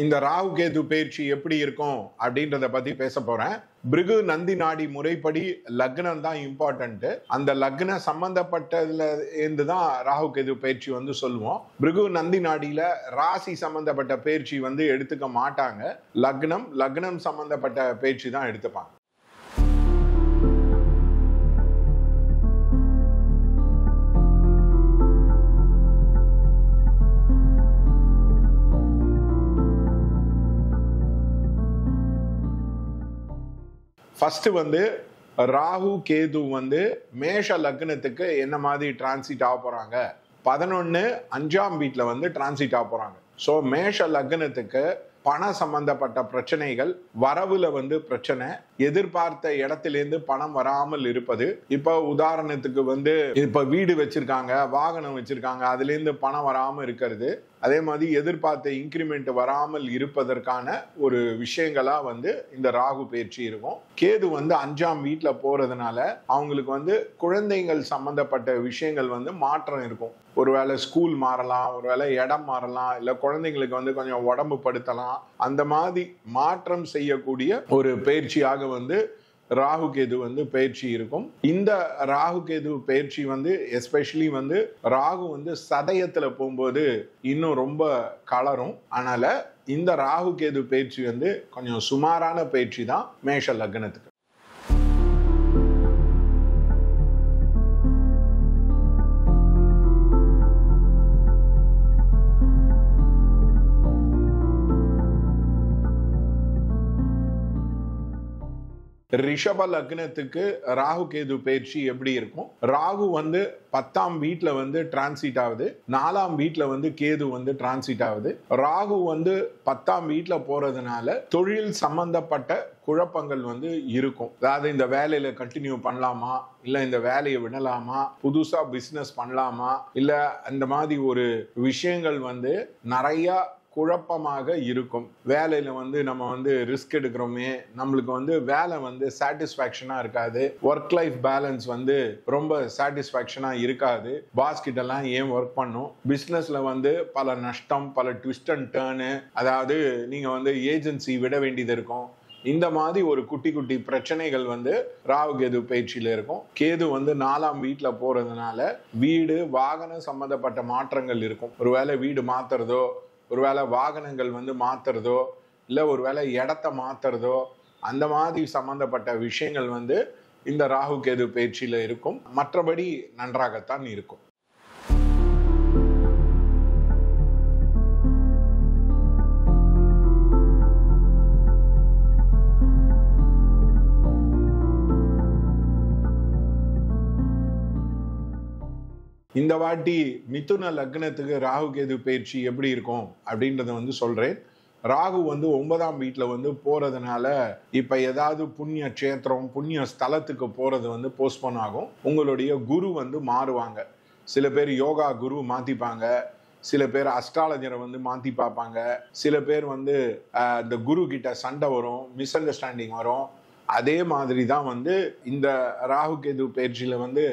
இந்த ராகு கேது பயிற்சி எப்படி இருக்கும் அப்படின்றத பத்தி பேச போறேன். பிருகு நந்தி நாடி முறைப்படி லக்னம் தான் இம்பார்ட்டன்ட். அந்த லக்ன சம்பந்தப்பட்டதுல இருந்து தான் ராகு கேது பயிற்சி வந்து சொல்லுவோம். பிருகு நந்தி நாடியில ராசி சம்பந்தப்பட்ட பயிற்சி வந்து எடுத்துக்க மாட்டாங்க. லக்னம் சம்பந்தப்பட்ட பயிற்சி தான் எடுத்துப்பாங்க. ஃபர்ஸ்ட் வந்து ராகு கேது வந்து மேஷ லக்னத்துக்கு என்ன மாதிரி டிரான்சிட் ஆக போறாங்க, 11 வீட்டுல வந்து டிரான்சிட் ஆக போறாங்க. ஸோ மேஷ லக்னத்துக்கு பண சம்பந்தப்பட்ட பிரச்சனைகள், வரவுல வந்து பிரச்சனை, எதிர்பார்த்த இடத்திலேருந்து பணம் வராமல் இருப்பது. இப்ப உதாரணத்துக்கு வந்து இப்ப வீடு வச்சிருக்காங்க, வாகனம் வச்சிருக்காங்க, அதுல இருந்து பணம் வராம இருக்கிறது. அதே மாதிரி எதிர்பார்த்த இன்கிரிமெண்ட் வராமல் இருப்பதற்கான ஒரு விஷயங்களா வந்து இந்த ராகு பயிற்சி இருக்கும். கேது வந்து 5ஆம் வீட்டுல போறதுனால அவங்களுக்கு வந்து குழந்தைகள் சம்பந்தப்பட்ட விஷயங்கள் வந்து மாற்றம் இருக்கும். ஒருவேளை ஸ்கூல் மாறலாம், ஒருவேளை இடம் மாறலாம், இல்ல குழந்தைங்களுக்கு வந்து கொஞ்சம் உடம்பு படுத்தலாம். அந்த மாதிரி மாற்றம் செய்யக்கூடிய ஒரு பயிற்சியாக வந்து ராகு கேது வந்து பயிற்சி இருக்கும். இந்த ராகு கேது பயிற்சி வந்து எஸ்பெஷலி வந்து ராகு வந்து சதயத்துல போகும்போது இன்னும் ரொம்ப கலரும். அதனால இந்த ராகு கேது பயிற்சி வந்து கொஞ்சம் சுமாரான பயிற்சி தான் மேஷ லக்னத்துக்கு. ரிஷப லக்னத்துக்கு ராகு கேது பயிற்சி எப்படி இருக்கும்? ராகு வந்து 10ஆம் வீட்டுல வந்து டிரான்சிட் ஆகுது, 4ஆம் வீட்டுல வந்து கேது வந்து டிரான்சிட் ஆகுது. ராகு வந்து 10ஆம் வீட்டுல போறதுனால தொழில் சம்பந்தப்பட்ட குழப்பங்கள் வந்து இருக்கும். அதாவது இந்த வேலையில கண்டினியூ பண்ணலாமா, இல்ல இந்த வேலையை விடலாமா, புதுசா பிசினஸ் பண்ணலாமா, இல்ல இந்த மாதிரி ஒரு விஷயங்கள் வந்து நிறைய குழப்பமாக இருக்கும். வேலையில வந்து நம்ம வந்து ரிஸ்க் எடுக்கிறோமே, நம்மளுக்கு வந்து வேலை வந்து சாட்டிஸ்ஃபேக்ஷனா இருக்காது, ஒர்க் லைஃப் பேலன்ஸ் வந்து ரொம்ப சாட்டிஸ்ஃபேக்ஷனா இருக்காது, பாஸ் கிட்ட எல்லாம் ஏன் ஒர்க் பண்ணும், பிசினஸ்ல வந்து பல நஷ்டம், பல ட்விஸ்ட் அண்ட் டர்னு, அதாவது நீங்க வந்து ஏஜென்சி விட வேண்டியது இருக்கும். இந்த மாதிரி ஒரு குட்டி குட்டி பிரச்சனைகள் வந்து ராகு கேது பயிற்சியில இருக்கும். கேது வந்து 4ஆம் வீட்டுல போறதுனால வீடு வாகனம் சம்பந்தப்பட்ட மாற்றங்கள் இருக்கும். ஒருவேளை வீடு மாத்துறதோ, ஒருவேளை வாகனங்கள் வந்து மாத்துறதோ, இல்லை ஒருவேளை இடத்த மாத்துறதோ, அந்த மாதிரி சம்பந்தப்பட்ட விஷயங்கள் வந்து இந்த ராகு கேது பயிற்சியில இருக்கும். மற்றபடி நன்றாகத்தான் இருக்கும். இந்த வாட்டி மிதுன லக்னத்துக்கு ராகு கேது பயிற்சி எப்படி இருக்கும் அப்படின்றத வந்து சொல்றேன். ராகு வந்து 9ஆம் வீட்டுல வந்து போறதுனால இப்ப ஏதாவது புண்ணிய கஷேத்திரம், புண்ணிய ஸ்தலத்துக்கு போறது வந்து போஸ்ட்போன் ஆகும். உங்களுடைய குரு வந்து மாறுவாங்க. சில பேர் யோகா குரு மாத்திப்பாங்க, சில பேர் அஸ்ட்ராலஜரை வந்து மாத்தி பார்ப்பாங்க, சில பேர் வந்து இந்த குரு கிட்ட சண்டை வரும், மிஸ் அண்டர்ஸ்டாண்டிங் வரும். அதே மாதிரி தான் வந்து இந்த ராகு கேது பயிற்சியில வந்து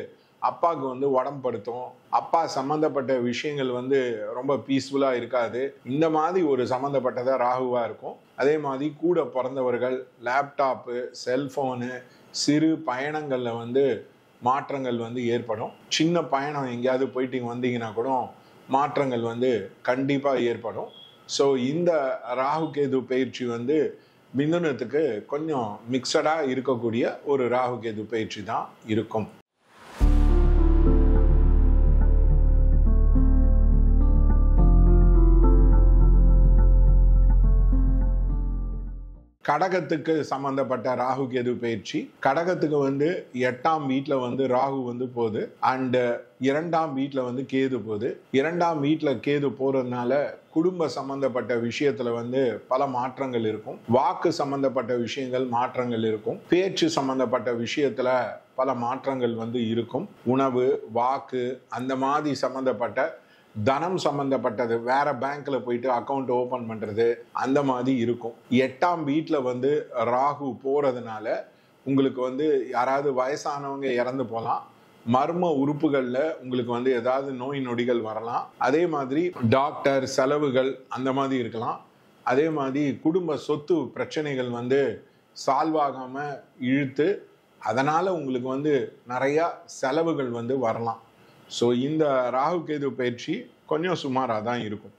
அப்பாவுக்கு வந்து உடம்பு படுத்தும், அப்பா சம்பந்தப்பட்ட விஷயங்கள் வந்து ரொம்ப பீஸ்ஃபுல்லா இருக்காது. இந்த மாதிரி ஒரு சம்பந்தப்பட்டதா ராகுவா இருக்கும். அதே மாதிரி கூட பிறந்தவர்கள், லேப்டாப்பு, செல்போனு, சிறு பயணங்கள்ல வந்து மாற்றங்கள் வந்து ஏற்படும். சின்ன பயணம் எங்கேயாவது போயிட்டு வந்தீங்கன்னா கூட மாற்றங்கள் வந்து கண்டிப்பா ஏற்படும். ஸோ இந்த ராகு கேது பயிற்சி வந்து மிதுனத்துக்கு கொஞ்சம் மிக்சடா இருக்கக்கூடிய ஒரு ராகு கேது பயிற்சி தான் இருக்கும். கடகத்துக்கு சம்பந்தப்பட்ட ராகு கேது பயிற்சி. கடகத்துக்கு வந்து 8ஆம் வீட்டுல வந்து ராகு வந்து போகுது, அண்ட் 2ஆம் வீட்டுல வந்து கேது போகுது. 2ஆம் வீட்டுல கேது போறதுனால குடும்ப சம்பந்தப்பட்ட விஷயத்துல வந்து பல மாற்றங்கள் இருக்கும். வாக்கு சம்பந்தப்பட்ட விஷயங்கள் மாற்றங்கள் இருக்கும். பேச்சு சம்பந்தப்பட்ட விஷயத்துல பல மாற்றங்கள் வந்து இருக்கும். உணவு, வாக்கு, அந்த மாதிரி சம்பந்தப்பட்ட தனம் சம்பந்தப்பட்டது, வேற பேங்க்ல போயிட்டு அக்கௌண்ட் ஓபன் பண்றது, அந்த மாதிரி இருக்கும். 8ஆம் வீட்டுல வந்து ராகு போறதுனால உங்களுக்கு வந்து யாராவது வயசானவங்க இறந்து போகலாம், மர்ம உறுப்புகள்ல உங்களுக்கு வந்து ஏதாவது நோய் நொடிகள் வரலாம். அதே மாதிரி டாக்டர் செலவுகள் அந்த மாதிரி இருக்கலாம். அதே மாதிரி குடும்ப சொத்து பிரச்சனைகள் வந்து சால்வ் ஆகாம இழுத்து அதனால உங்களுக்கு வந்து நிறைய செலவுகள் வந்து வரலாம். ஸோ இந்த ராகு கேது பயிற்சி கொஞ்சம் சுமாராக தான் இருக்கும்.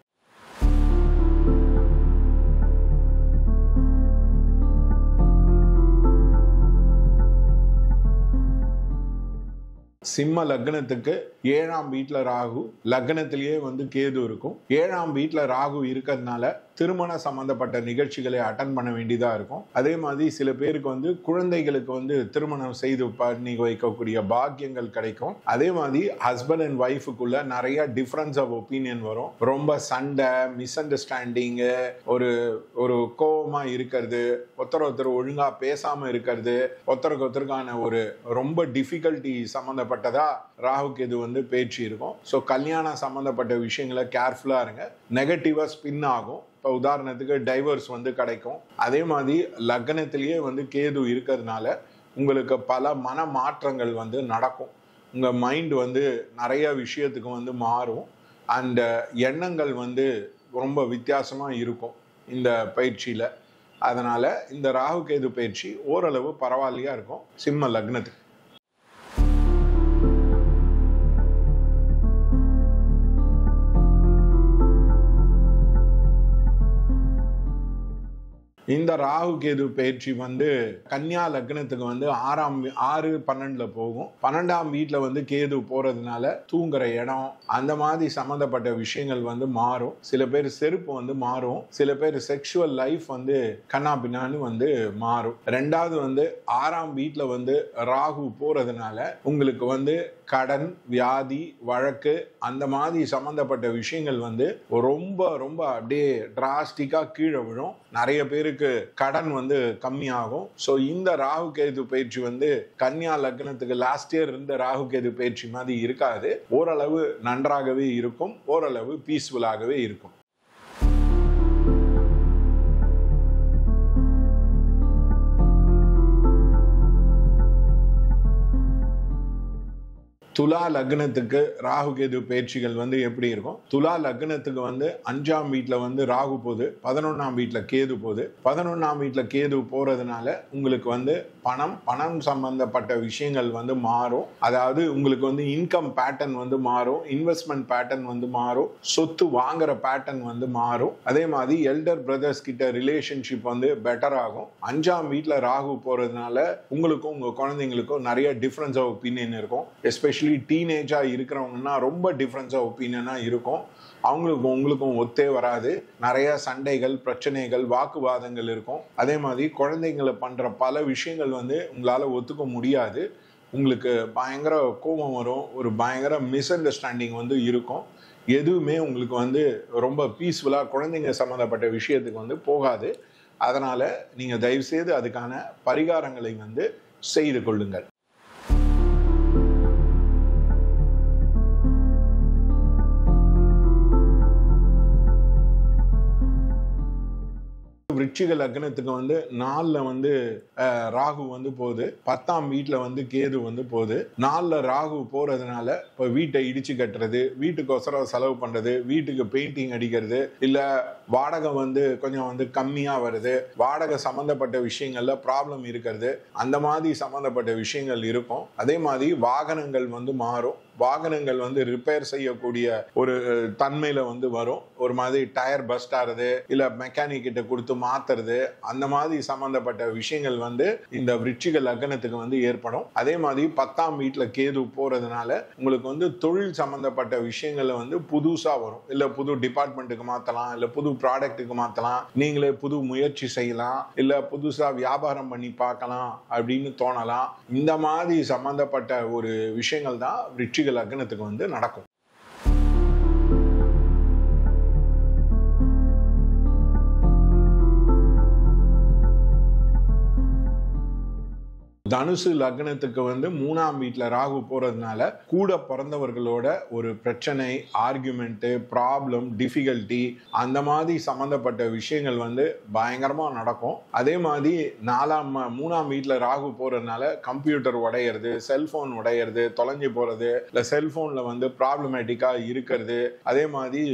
சிம்ம லக்னத்துக்கு 7ஆம் வீட்டில் ராகு, லக்னத்திலேயே வந்து கேது இருக்கும். 7ஆம் வீட்டில் ராகு இருக்கிறதுனால திருமண சம்பந்தப்பட்ட நிகழ்ச்சிகளை அட்டன் பண்ண வேண்டியதா இருக்கும். அதே மாதிரி சில பேருக்கு வந்து குழந்தைகளுக்கு வந்து திருமணம் செய்து பண்ணி வைக்கக்கூடிய பாக்கியங்கள் கிடைக்கும். அதே மாதிரி ஹஸ்பண்ட் அண்ட் ஒய்ஃபுக்குள்ள நிறைய டிஃபரன்ஸ் ஆஃப் ஒப்பீனியன் வரும். ரொம்ப சண்டை, மிஸ் அண்டர்ஸ்டாண்டிங்கு, ஒரு கோபமா இருக்கிறது, ஒருத்தர் ஒழுங்கா பேசாம இருக்கிறது, ஒருத்தருக்கான ஒரு ரொம்ப டிஃபிகல்ட்டி சம்பந்தப்பட்டதா ராகு கேது வந்து பேச்சு இருக்கும். ஸோ கல்யாணம் சம்பந்தப்பட்ட விஷயங்களை கேர்ஃபுல்லா இருங்க. நெகட்டிவா ஸ்பின் ஆகும். இப்போ உதாரணத்துக்கு டைவர்ஸ் வந்து கிடைக்கும். அதே மாதிரி லக்னத்திலேயே வந்து கேது இருக்கிறதுனால உங்களுக்கு பல மன மாற்றங்கள் வந்து நடக்கும். உங்கள் மைண்ட் வந்து நிறைய விஷயத்துக்கு வந்து மாறும். அந்த எண்ணங்கள் வந்து ரொம்ப வித்தியாசமாக இருக்கும் இந்த பயிற்சியில். அதனால் இந்த ராகு கேது பயிற்சி ஓரளவு பரவாயில்லையா இருக்கும் சிம்ம லக்னத்துக்கு. இந்த ராகு கேது பயிற்சி வந்து கன்னியா லக்னத்துக்கு வந்து 6-12 போகும். 12ஆம் வீட்டில் வந்து கேது போறதுனால தூங்குற இடம் அந்த மாதிரி சம்மந்தப்பட்ட விஷயங்கள் வந்து மாறும். சில பேர் செருப்பு வந்து மாறும். சில பேர் செக்ஷுவல் லைஃப் வந்து கண்ணா பின்னான்னு வந்து மாறும். 2வது வந்து 6ஆம் வீட்டில் வந்து ராகு போறதுனால உங்களுக்கு வந்து கடன், வியாதி, வழக்கு அந்த மாதிரி சம்பந்தப்பட்ட விஷயங்கள் வந்து ரொம்ப ரொம்ப அப்படியே டிராஸ்டிக்கா கீழே விழும். நிறைய பேருக்கு கடன் வந்து கம்மியாகும். ஸோ இந்த ராகு கேது பயிற்சி வந்து கன்னியா லக்னத்துக்கு லாஸ்ட் இயர் இருந்த ராகு கேது பயிற்சி மாதிரி இருக்காது. ஓரளவு நன்றாகவே இருக்கும், ஓரளவு பீஸ்ஃபுல்லாகவே இருக்கும். துலா லக்னத்துக்கு ராகு கேது பயிற்சிகள் வந்து எப்படி இருக்கும்? துலா லக்னத்துக்கு வந்து 5ஆம் வீட்டில் வந்து ராகு போகுது, 11ஆம் வீட்டில் கேது போகுது. 11ஆம் வீட்டில் கேது போறதுனால உங்களுக்கு வந்து பணம் சம்பந்தப்பட்ட விஷயங்கள் வந்து மாறும். அதாவது உங்களுக்கு வந்து இன்கம் பேட்டர்ன் வந்து மாறும், இன்வெஸ்ட்மெண்ட் பேட்டர்ன் வந்து மாறும், சொத்து வாங்குற பேட்டர்ன் வந்து மாறும். அதே மாதிரி எல்டர் பிரதர்ஸ் கிட்ட ரிலேஷன்ஷிப் வந்து பெட்டர் ஆகும். 5ஆம் வீட்டில் ராகு போறதுனால உங்களுக்கும் உங்க குழந்தைங்களுக்கும் நிறைய டிஃபரன்ஸ் ஆஃப் ஒப்பீனியன் இருக்கும். எஸ்பெஷலி டீனேஜா இருக்கிறவங்கன்னா ரொம்ப டிஃபரன்ஸ் ஆஃப் ஒப்பீனியனா இருக்கும். அவங்களுக்கும் உங்களுக்கும் ஒத்தே வராது. நிறைய சண்டைகள், பிரச்சனைகள், வாக்குவாதங்கள் இருக்கும். அதே மாதிரி குழந்தைங்களை பண்ற பல விஷயங்கள் வந்து உங்களால ஒத்துக்க முடியாது. உங்களுக்கு பயங்கர கோபம் வரும், ஒரு பயங்கர மிஸ் அண்டர்ஸ்டாண்டிங் வந்து இருக்கும். எதுவுமே உங்களுக்கு வந்து ரொம்ப பீஸ்ஃபுல்லா குழந்தைங்க சம்மந்தப்பட்ட விஷயத்துக்கு வந்து போகாது. அதனால நீங்க தயவு செய்து அதுக்கான பரிகாரங்களை வந்து செய்து கொள்ளுங்கள். விருச்சிக லக்னத்துக்கு வந்து 4ல் வந்து ராகு வந்து போகுது, 10ஆம் வீட்டில் வந்து கேது வந்து போகுது. 4ல் ராகு போறதுனால இப்போ வீட்டை இடிச்சு கட்டுறது, வீட்டுக்கோசரம் செலவு பண்றது, வீட்டுக்கு பெயிண்டிங் அடிக்கிறது, இல்ல வாடகை வந்து கொஞ்சம் வந்து கம்மியா வருது, வாடகை சம்பந்தப்பட்ட விஷயங்கள்ல ப்ராப்ளம் இருக்கிறது, அந்த மாதிரி சம்பந்தப்பட்ட விஷயங்கள் இருக்கும். அதே மாதிரி வாகனங்கள் வந்து மாறும். வாகனங்கள் வந்து ரிப்பேர் செய்யக்கூடிய ஒரு தன்மையில வந்து வரும். ஒரு மாதிரி டயர் பஸ்ட் ஆகுறது, இல்ல மெக்கானிக் கிட்ட கொடுத்து மாத்துறது, அந்த மாதிரி சம்பந்தப்பட்ட விஷயங்கள் வந்து இந்த விருச்சிக லக்னத்துக்கு வந்து ஏற்படும். அதே மாதிரி 10ஆம் வீட்டுல கேது போறதுனால உங்களுக்கு வந்து தொழில் சம்பந்தப்பட்ட விஷயங்கள்ல வந்து புதுசா வரும். இல்ல புது டிபார்ட்மெண்ட்டுக்கு மாத்தலாம், இல்ல புது ப்ராடக்ட்டுக்கு மாத்தலாம், நீங்களே புது முயற்சி செய்யலாம், இல்ல புதுசா வியாபாரம் பண்ணி பார்க்கலாம் அப்படின்னு தோணலாம். இந்த மாதிரி சம்பந்தப்பட்ட ஒரு விஷயங்கள் தான் விருச்சிக லக்னத்துக்கு வந்து நடக்கும். தனுசு லக்னத்துக்கு வந்து 3ஆம் வீட்டில் ராகு போறதுனால கூட பிறந்தவர்களோட ஒரு பிரச்சனை, ஆர்குமெண்ட், ப்ராப்ளம், டிஃபிகல்ட்டி அந்த மாதிரி சம்பந்தப்பட்ட விஷயங்கள் வந்து பயங்கரமா நடக்கும். அதே மாதிரி 3ஆம் வீட்டில் ராகு போறதுனால கம்ப்யூட்டர் உடையிறது, செல்போன் உடையிறது, தொலைஞ்சு போறது, இல்ல செல்போன்ல வந்து ப்ராப்ளமேட்டிக்கா இருக்கிறது, அதே மாதிரி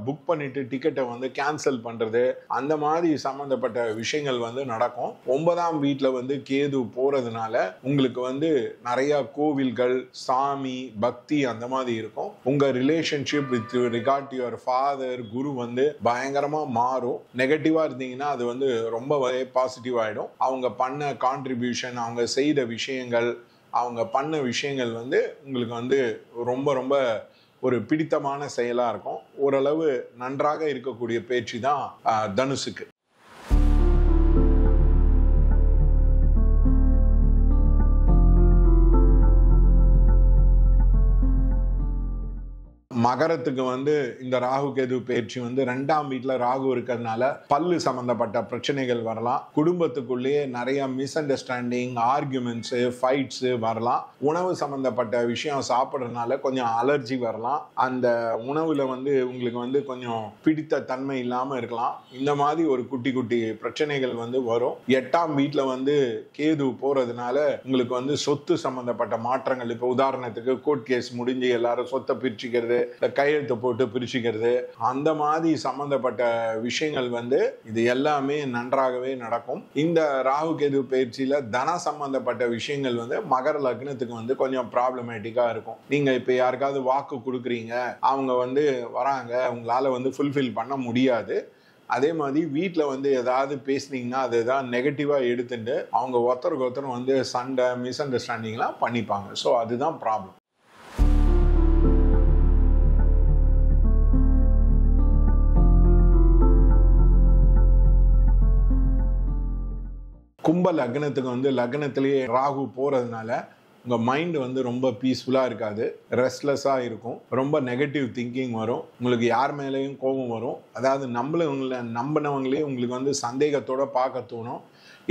புக் பண்ணிட்டு டிக்கெட்டை வந்து கேன்சல் பண்றது, அந்த மாதிரி சம்பந்தப்பட்ட விஷயங்கள் வந்து நடக்கும். 9ஆம் வீட்டில் வந்து கேது போறது உங்களுக்கு வந்து நிறைய கோவில்கள், சாமி, பக்தி அந்த மாதிரி இருக்கும். உங்க relationship with regard to your father, குரு வந்து பயங்கரமா மாறும். நெகட்டிவா இருந்தீங்கன்னா அது வந்து ரொம்ப பாசிட்டிவ் ஆயிடும். அவங்க பண்ண கான்ட்ரிபியூஷன், அவங்க செய்த விஷயங்கள், அவங்க பண்ண விஷயங்கள் வந்து உங்களுக்கு வந்து ரொம்ப ரொம்ப ஒரு பிடித்தமான செயலா இருக்கும். ஓரளவு நன்றாக இருக்கக்கூடிய பேச்சு தான் தனுசுக்கு. மகரத்துக்கு வந்து இந்த ராகு கேது பயிற்சி வந்து 2ஆம் வீட்டில் ராகு இருக்கிறதுனால பல்லு சம்பந்தப்பட்ட பிரச்சனைகள் வரலாம். குடும்பத்துக்குள்ளேயே நிறைய மிஸ் அண்டர்ஸ்டாண்டிங், ஆர்குமெண்ட்ஸ், ஃபைட்ஸ் வரலாம். உணவு சம்பந்தப்பட்ட விஷயம் சாப்பிட்றதுனால கொஞ்சம் அலர்ஜி வரலாம். அந்த உணவுல வந்து உங்களுக்கு வந்து கொஞ்சம் பிடித்த தன்மை இல்லாமல் இருக்கலாம். இந்த மாதிரி ஒரு குட்டி குட்டி பிரச்சனைகள் வந்து வரும். 8ஆம் வீட்டில் வந்து கேது போறதுனால உங்களுக்கு வந்து சொத்து சம்பந்தப்பட்ட மாற்றங்கள், இப்போ உதாரணத்துக்கு கோர்ட் கேஸ் முடிஞ்சு எல்லாரும் சொத்தை பிரிச்சுக்கிறது, கையெழுத்து போட்டு பிரிச்சுக்கிறது, அந்த மாதிரி சம்பந்தப்பட்ட விஷயங்கள் வந்து இது எல்லாமே நன்றாகவே நடக்கும். இந்த ராகு கேது பயிற்சியில தன சம்பந்தப்பட்ட விஷயங்கள் வந்து மகர லக்னத்துக்கு வந்து கொஞ்சம் ப்ராப்ளமேட்டிக்கா இருக்கும். நீங்க இப்ப யாருக்காவது வாக்கு கொடுக்குறீங்க, அவங்க வந்து வராங்க, உங்களால வந்து ஃபுல்ஃபில் பண்ண முடியாது. அதே மாதிரி வீட்டில் வந்து ஏதாவது பேசுனீங்கன்னா அது ஏதாவது நெகட்டிவாக எடுத்துட்டு அவங்க ஒருத்தருக்கு ஒருத்தர் வந்து சண்டை, மிஸ் அண்டர்ஸ்டாண்டிங்லாம் பண்ணிப்பாங்க. ஸோ அதுதான் ப்ராப்ளம். கும்ப லக்னத்துக்கு வந்து லக்னத்திலேயே ராகு போறதுனால உங்க மைண்ட் வந்து ரொம்ப பீஸ்ஃபுல்லா இருக்காது, ரெஸ்ட்லெஸ்ஸா இருக்கும், ரொம்ப நெகட்டிவ் திங்கிங் வரும், உங்களுக்கு யார் மேலேயும் கோபம் வரும். அதாவது நம்பினவங்களே உங்களுக்கு வந்து சந்தேகத்தோட பார்க்க தோணும்.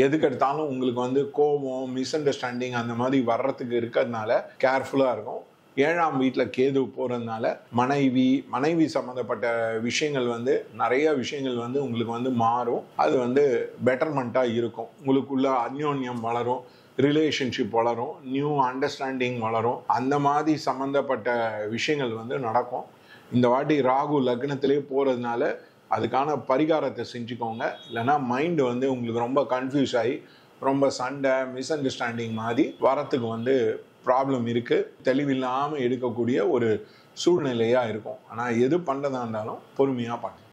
எதுக்கெடுத்தாலும் உங்களுக்கு வந்து கோபம், மிஸ் அண்டர்ஸ்டாண்டிங் அந்த மாதிரி வர்றதுக்கு இருக்கிறதுனால கேர்ஃபுல்லா இருக்கும். 7ஆம் வீட்டில் கேது போகிறதுனால மனைவி சம்மந்தப்பட்ட விஷயங்கள் வந்து நிறைய விஷயங்கள் வந்து உங்களுக்கு வந்து மாறும். அது வந்து பெட்டர்மெண்ட்டாக இருக்கும். உங்களுக்குள்ள அந்யோன்யம் வளரும், ரிலேஷன்ஷிப் வளரும், நியூ அண்டர்ஸ்டாண்டிங் வளரும். அந்த மாதிரி சம்மந்தப்பட்ட விஷயங்கள் வந்து நடக்கும். இந்த வாட்டி ராகு லக்னத்திலே போகிறதுனால அதுக்கான பரிகாரத்தை செஞ்சுக்கோங்க. இல்லைன்னா மைண்டு வந்து உங்களுக்கு ரொம்ப கன்ஃபியூஸ் ஆகி ரொம்ப சண்டை, மிஸ் அண்டர்ஸ்டாண்டிங் மாதிரி வரத்துக்கு வந்து ப்ராப்ளம் இருக்குது. தெளிவில்லாமல் எடுக்கக்கூடிய ஒரு சூழ்நிலையாக இருக்கும். ஆனால் எது பண்ணுறதா இருந்தாலும் பொறுமையாக பண்ணணும்.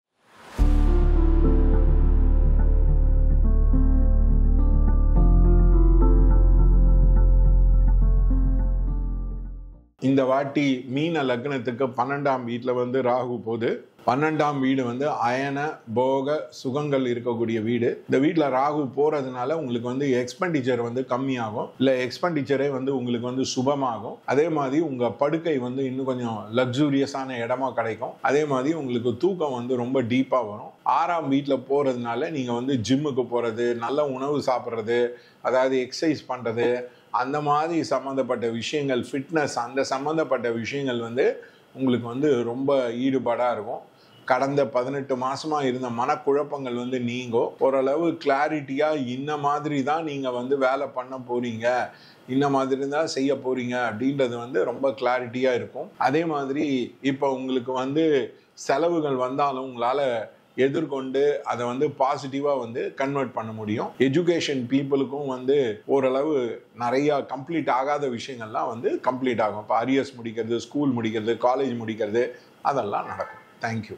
இந்த வாட்டி மீன லக்னத்துக்கு 12ஆம் வீட்டில் வந்து ராகு போகுது. 12ஆம் வீடு வந்து அயன போக சுகங்கள் இருக்கக்கூடிய வீடு. இந்த வீட்டில் ராகு போறதுனால உங்களுக்கு வந்து எக்ஸ்பெண்டிச்சர் வந்து கம்மியாகும், இல்லை எக்ஸ்பெண்டிச்சரே வந்து உங்களுக்கு வந்து சுபமாகும். அதே மாதிரி உங்க படுக்கை வந்து இன்னும் கொஞ்சம் லக்ஸூரியஸான இடமா கிடைக்கும். அதே மாதிரி உங்களுக்கு தூக்கம் வந்து ரொம்ப டீப்பா வரும். 6ஆம் வீட்டில் போறதுனால நீங்க வந்து ஜிம்முக்கு போறது, நல்ல உணவு சாப்பிட்றது, அதாவது எக்ஸசைஸ் பண்றது, அந்த மாதிரி சம்மந்தப்பட்ட விஷயங்கள், ஃபிட்னஸ், அந்த சம்மந்தப்பட்ட விஷயங்கள் வந்து உங்களுக்கு வந்து ரொம்ப ஈடுபாடாக இருக்கும். கடந்த 18 மாசமா இருந்த மனக்குழப்பங்கள் வந்து நீங்கும். ஓரளவு கிளாரிட்டியாக இந்த மாதிரி தான் நீங்கள் வந்து வேலை பண்ண போறீங்க, இந்த மாதிரி தான் செய்ய போறீங்க அப்படின்றது வந்து ரொம்ப கிளாரிட்டியாக இருக்கும். அதே மாதிரி இப்போ உங்களுக்கு வந்து செலவுகள் வந்தாலும் உங்களால் எதிர்கொண்டு அதை வந்து பாசிட்டிவாக வந்து கன்வெர்ட் பண்ண முடியும். எஜுகேஷன் பீப்புளுக்கும் வந்து ஓரளவு நிறையா கம்ப்ளீட் ஆகாத விஷயங்கள்லாம் வந்து கம்ப்ளீட் ஆகும். இப்போ அரியர்ஸ் முடிக்கிறது, ஸ்கூல் முடிக்கிறது, காலேஜ் முடிக்கிறது, அதெல்லாம் நடக்கும். தேங்க்யூ.